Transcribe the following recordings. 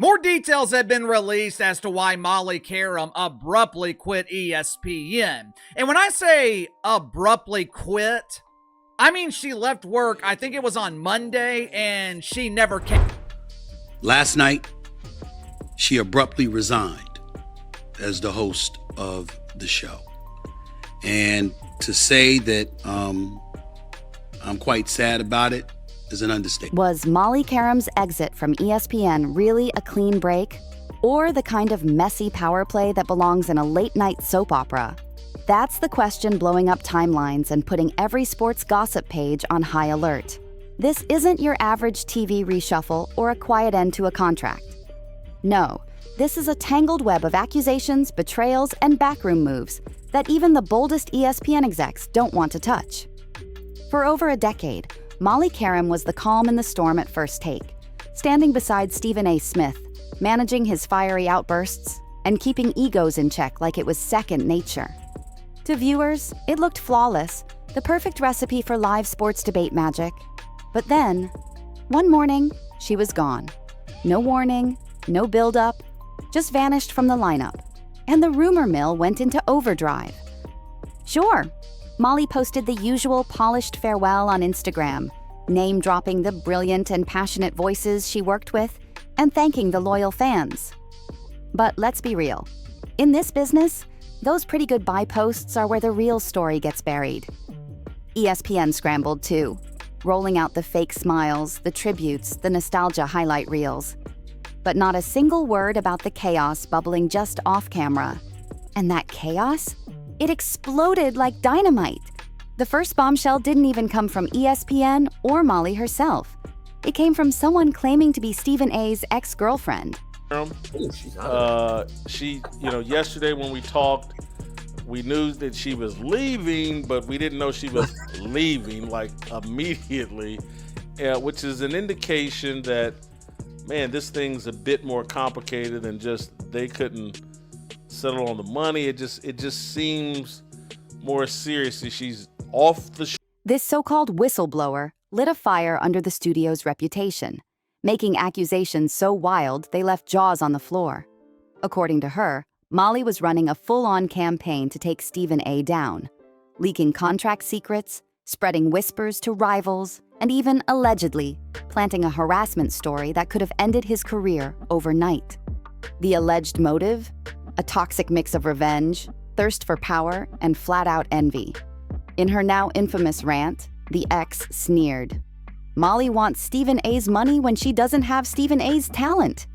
More details have been released as to why Molly Qerim abruptly quit ESPN. And when I say abruptly quit, I mean she left work, I think it was on Monday, and she never came. Last night, she abruptly resigned as the host of the show. And to say that I'm quite sad about it is an understatement. Was Molly Qerim's exit from ESPN really a clean break? Or the kind of messy power play that belongs in a late-night soap opera? That's the question blowing up timelines and putting every sports gossip page on high alert. This isn't your average TV reshuffle or a quiet end to a contract. No, this is a tangled web of accusations, betrayals, and backroom moves that even the boldest ESPN execs don't want to touch. For over a decade, Molly Qerim was the calm in the storm at First Take, standing beside Stephen A. Smith, managing his fiery outbursts and keeping egos in check like it was second nature. To viewers, it looked flawless, the perfect recipe for live sports debate magic. But then, one morning, she was gone. No warning, no build-up, just vanished from the lineup. And the rumor mill went into overdrive. Sure, Molly posted the usual polished farewell on Instagram, name-dropping the brilliant and passionate voices she worked with and thanking the loyal fans. But let's be real. In this business, those pretty goodbye posts are where the real story gets buried. ESPN scrambled too, rolling out the fake smiles, the tributes, the nostalgia highlight reels. But not a single word about the chaos bubbling just off camera. And that chaos? It exploded like dynamite. The first bombshell didn't even come from ESPN or Molly herself. It came from someone claiming to be Stephen A.'s ex-girlfriend. Yesterday when we talked, we knew that she was leaving, but we didn't know she was leaving like immediately, which is an indication that, man, this thing's a bit more complicated than just they couldn't settle on the money. It just seems more seriously. She's off the show. This so-called whistleblower lit a fire under the studio's reputation, making accusations so wild they left jaws on the floor. According to her, Molly was running a full-on campaign to take Stephen A. down, leaking contract secrets, spreading whispers to rivals, and even, allegedly, planting a harassment story that could have ended his career overnight. The alleged motive? A toxic mix of revenge, thirst for power, and flat-out envy. In her now infamous rant, the ex sneered, "Molly wants Stephen A.'s money when she doesn't have Stephen A.'s talent."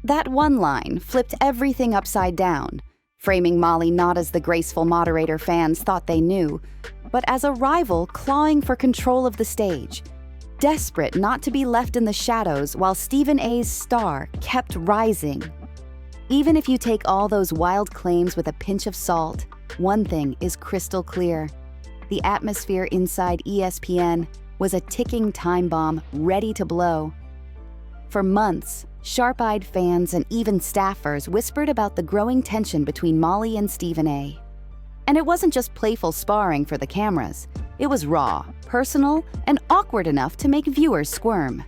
That one line flipped everything upside down, framing Molly not as the graceful moderator fans thought they knew, but as a rival clawing for control of the stage, desperate not to be left in the shadows while Stephen A.'s star kept rising. Even if you take all those wild claims with a pinch of salt, one thing is crystal clear. The atmosphere inside ESPN was a ticking time bomb ready to blow. For months, sharp-eyed fans and even staffers whispered about the growing tension between Molly and Stephen A. And it wasn't just playful sparring for the cameras. It was raw, personal, and awkward enough to make viewers squirm.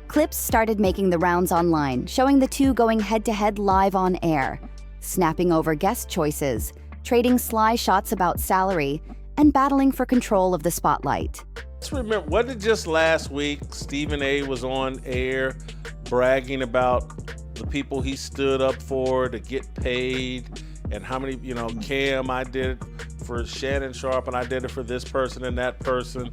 Clips started making the rounds online, showing the two going head-to-head live on air, snapping over guest choices, trading sly shots about salary, and battling for control of the spotlight. Let's remember, wasn't it just last week Stephen A. was on air bragging about the people he stood up for to get paid and how many, Cam, I did it for Shannon Sharp and I did it for this person and that person.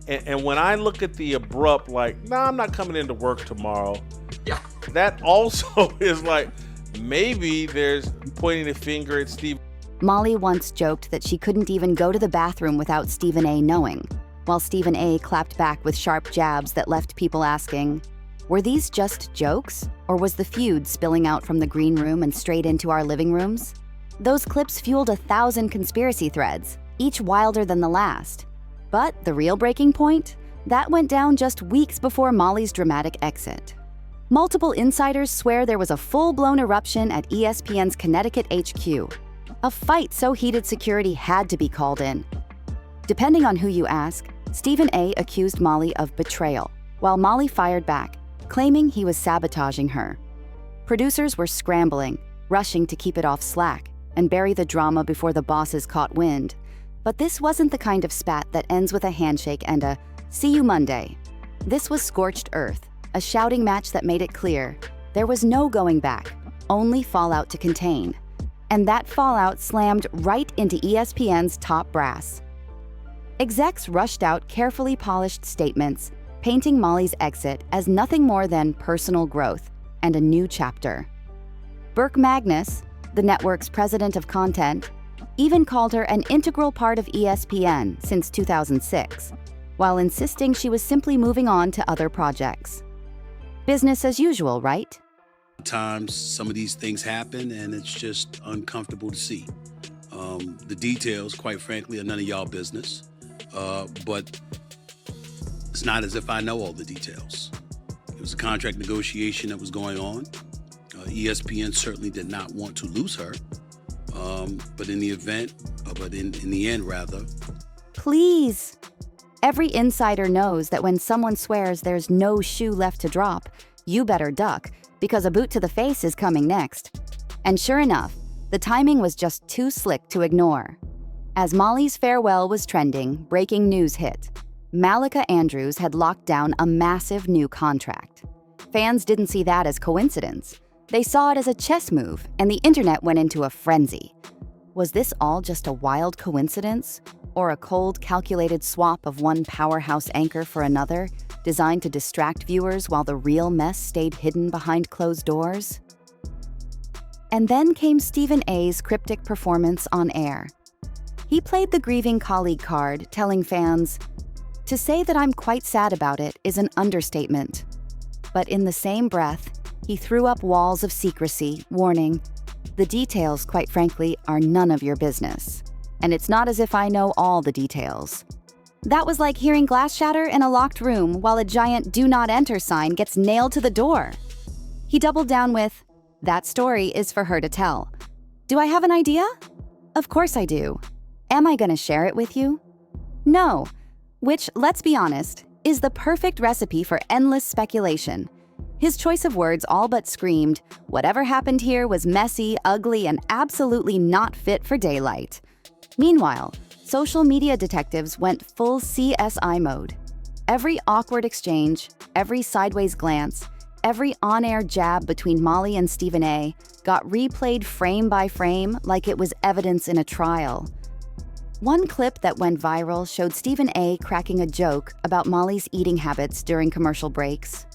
And when I look at the abrupt, I'm not coming into work tomorrow. Yeah. That also is maybe there's pointing a finger at Steve. Molly once joked that she couldn't even go to the bathroom without Stephen A. knowing, while Stephen A. clapped back with sharp jabs that left people asking, were these just jokes, or was the feud spilling out from the green room and straight into our living rooms? Those clips fueled 1,000 conspiracy threads, each wilder than the last. But the real breaking point? That went down just weeks before Molly's dramatic exit. Multiple insiders swear there was a full-blown eruption at ESPN's Connecticut HQ. A fight so heated security had to be called in. Depending on who you ask, Stephen A. accused Molly of betrayal, while Molly fired back, claiming he was sabotaging her, Producers were scrambling, rushing to keep it off Slack and bury the drama before the bosses caught wind. But this wasn't the kind of spat that ends with a handshake and a "see you Monday." This was scorched earth, a shouting match that made it clear there was no going back, only fallout to contain. And that fallout slammed right into ESPN's top brass. Execs rushed out carefully polished statements, painting Molly's exit as nothing more than personal growth and a new chapter. Burke Magnus, the network's president of content, even called her an integral part of ESPN since 2006, while insisting she was simply moving on to other projects. Business as usual, right? Times some of these things happen and it's just uncomfortable to see. The details, quite frankly, are none of y'all business. But it's not as if I know all the details. It was a contract negotiation that was going on. ESPN certainly did not want to lose her. But in the end, rather. Please. Every insider knows that when someone swears there's no shoe left to drop, you better duck, because a boot to the face is coming next. And sure enough, the timing was just too slick to ignore. As Molly's farewell was trending, breaking news hit. Malika Andrews had locked down a massive new contract. Fans didn't see that as coincidence. They saw it as a chess move, and the internet went into a frenzy. Was this all just a wild coincidence? Or a cold, calculated swap of one powerhouse anchor for another, designed to distract viewers while the real mess stayed hidden behind closed doors? And then came Stephen A's cryptic performance on air. He played the grieving colleague card, telling fans, "To say that I'm quite sad about it is an understatement." But in the same breath, he threw up walls of secrecy, warning, "The details, quite frankly, are none of your business. And it's not as if I know all the details." That was like hearing glass shatter in a locked room while a giant "Do Not Enter" sign gets nailed to the door. He doubled down with, "That story is for her to tell. Do I have an idea? Of course I do. Am I going to share it with you? No." Which, let's be honest, is the perfect recipe for endless speculation. His choice of words all but screamed, whatever happened here was messy, ugly, and absolutely not fit for daylight. Meanwhile, social media detectives went full CSI mode. Every awkward exchange, every sideways glance, every on-air jab between Molly and Stephen A got replayed frame by frame like it was evidence in a trial. One clip that went viral showed Stephen A cracking a joke about Molly's eating habits during commercial breaks.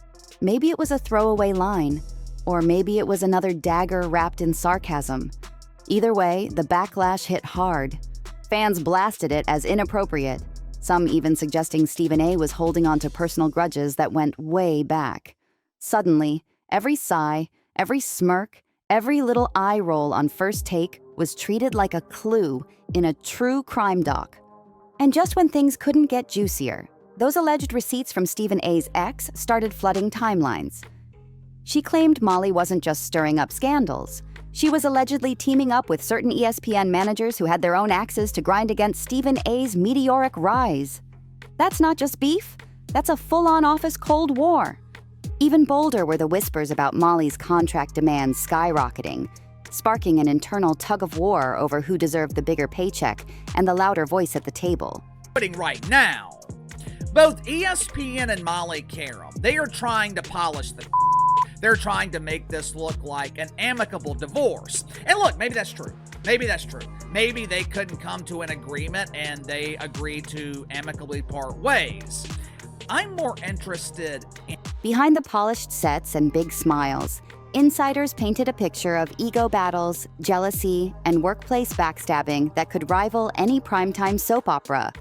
Maybe it was a throwaway line, or maybe it was another dagger wrapped in sarcasm. Either way, the backlash hit hard. Fans blasted it as inappropriate, some even suggesting Stephen A was holding on to personal grudges that went way back. Suddenly, every sigh, every smirk, every little eye roll on first take was treated like a clue in a true crime doc. And just when things couldn't get juicier, those alleged receipts from Stephen A's ex started flooding timelines. She claimed Molly wasn't just stirring up scandals. She was allegedly teaming up with certain ESPN managers who had their own axes to grind against Stephen A's meteoric rise. That's not just beef, that's a full-on office Cold War. Even bolder were the whispers about Molly's contract demands skyrocketing, sparking an internal tug-of-war over who deserved the bigger paycheck and the louder voice at the table. Right now, both ESPN and Molly Qerim, they are trying to polish the They're trying to make this look like an amicable divorce. And look, maybe that's true. Maybe that's true. Maybe they couldn't come to an agreement and they agreed to amicably part ways. I'm more interested in... Behind the polished sets and big smiles, insiders painted a picture of ego battles, jealousy, and workplace backstabbing that could rival any primetime soap opera.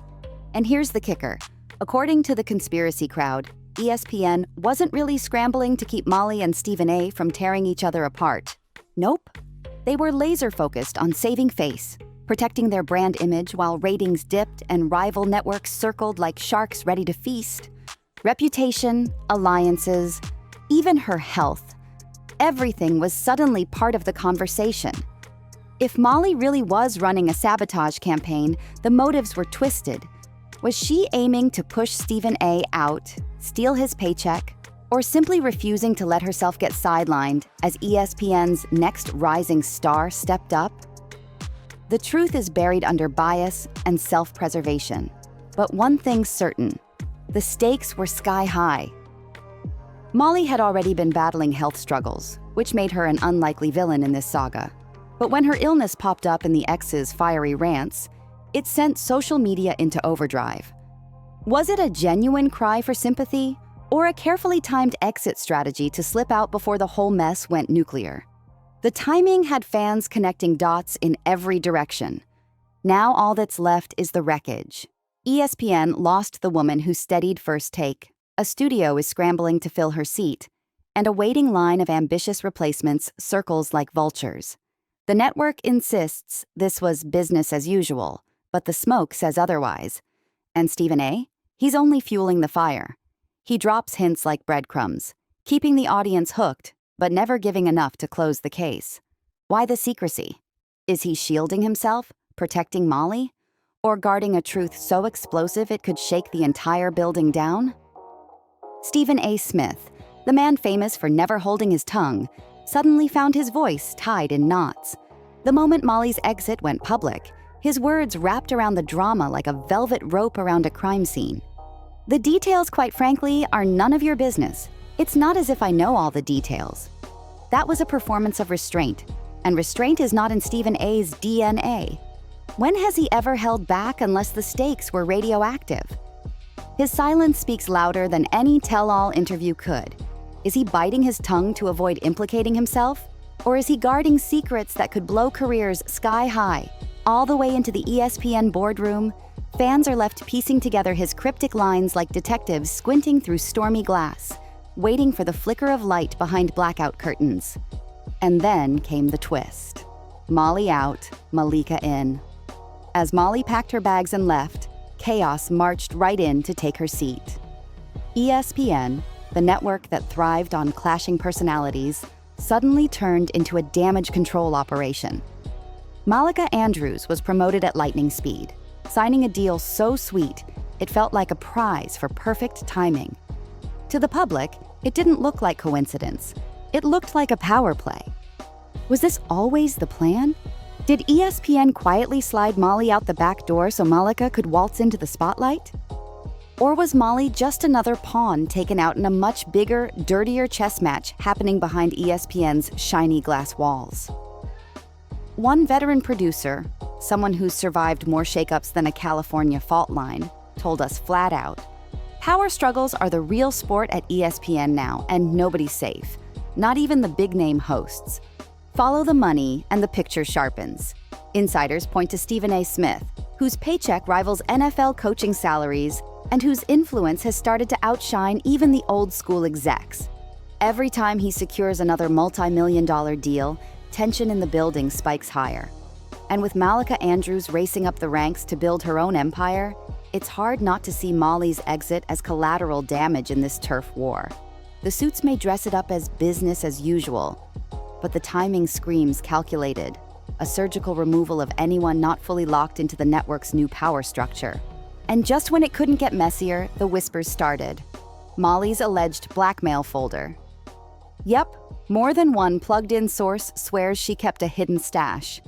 And here's the kicker. According to the conspiracy crowd, ESPN wasn't really scrambling to keep Molly and Stephen A from tearing each other apart. Nope. They were laser-focused on saving face, protecting their brand image while ratings dipped and rival networks circled like sharks ready to feast. Reputation, alliances, even her health. Everything was suddenly part of the conversation. If Molly really was running a sabotage campaign, the motives were twisted. Was she aiming to push Stephen A out, steal his paycheck, Or simply refusing to let herself get sidelined as ESPN's next rising star stepped up? The truth is buried under bias and self-preservation. But one thing's certain: the stakes were sky high. Molly had already been battling health struggles, which made her an unlikely villain in this saga. But when her illness popped up in the ex's fiery rants, it sent social media into overdrive. Was it a genuine cry for sympathy, or a carefully timed exit strategy to slip out before the whole mess went nuclear? The timing had fans connecting dots in every direction. Now all that's left is the wreckage. ESPN lost the woman who steadied First Take. A studio is scrambling to fill her seat, and a waiting line of ambitious replacements circles like vultures. The network insists this was business as usual, but the smoke says otherwise. And Stephen A? He's only fueling the fire. He drops hints like breadcrumbs, keeping the audience hooked, but never giving enough to close the case. Why the secrecy? Is he shielding himself, protecting Molly, or guarding a truth so explosive it could shake the entire building down? Stephen A. Smith, the man famous for never holding his tongue, suddenly found his voice tied in knots. The moment Molly's exit went public, his words wrapped around the drama like a velvet rope around a crime scene. The details, quite frankly, are none of your business. It's not as if I know all the details. That was a performance of restraint, and restraint is not in Stephen A.'s DNA. When has he ever held back unless the stakes were radioactive? His silence speaks louder than any tell-all interview could. Is he biting his tongue to avoid implicating himself? Or is he guarding secrets that could blow careers sky high? All the way into the ESPN boardroom, fans are left piecing together his cryptic lines like detectives squinting through stormy glass, waiting for the flicker of light behind blackout curtains. And then came the twist. Molly out, Malika in. As Molly packed her bags and left, chaos marched right in to take her seat. ESPN, the network that thrived on clashing personalities, suddenly turned into a damage control operation. Malika Andrews was promoted at lightning speed, signing a deal so sweet it felt like a prize for perfect timing. To the public, it didn't look like coincidence. It looked like a power play. Was this always the plan? Did ESPN quietly slide Molly out the back door so Malika could waltz into the spotlight? Or was Molly just another pawn taken out in a much bigger, dirtier chess match happening behind ESPN's shiny glass walls? One veteran producer, someone who's survived more shakeups than a California fault line, told us flat out, "Power struggles are the real sport at ESPN now, and nobody's safe. Not even the big-name hosts. Follow the money, and the picture sharpens." Insiders point to Stephen A. Smith, whose paycheck rivals NFL coaching salaries and whose influence has started to outshine even the old-school execs. Every time he secures another multi-million-dollar deal, tension in the building spikes higher. And with Malika Andrews racing up the ranks to build her own empire, it's hard not to see Molly's exit as collateral damage in this turf war. The suits may dress it up as business as usual, but the timing screams calculated, a surgical removal of anyone not fully locked into the network's new power structure. And just when it couldn't get messier, the whispers started. Molly's alleged blackmail folder. Yep, more than one plugged-in source swears she kept a hidden stash.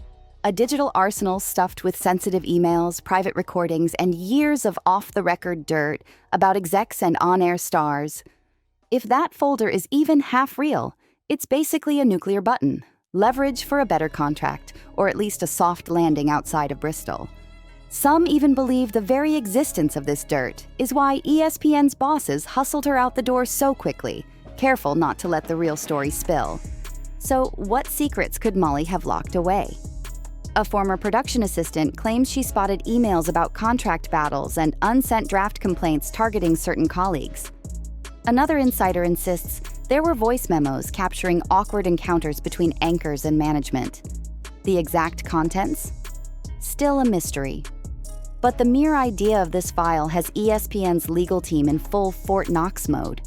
A digital arsenal stuffed with sensitive emails, private recordings, and years of off-the-record dirt about execs and on-air stars. If that folder is even half real, it's basically a nuclear button, leverage for a better contract, or at least a soft landing outside of Bristol. Some even believe the very existence of this dirt is why ESPN's bosses hustled her out the door so quickly, careful not to let the real story spill. So what secrets could Molly have locked away? A former production assistant claims she spotted emails about contract battles and unsent draft complaints targeting certain colleagues. Another insider insists there were voice memos capturing awkward encounters between anchors and management. The exact contents? Still a mystery. But the mere idea of this file has ESPN's legal team in full Fort Knox mode.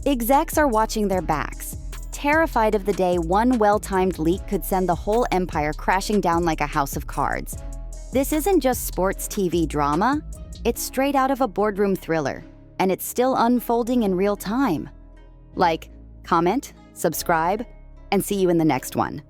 Execs are watching their backs, terrified of the day one well-timed leak could send the whole empire crashing down like a house of cards. This isn't just sports TV drama, it's straight out of a boardroom thriller, and it's still unfolding in real time. Like, comment, subscribe, and see you in the next one.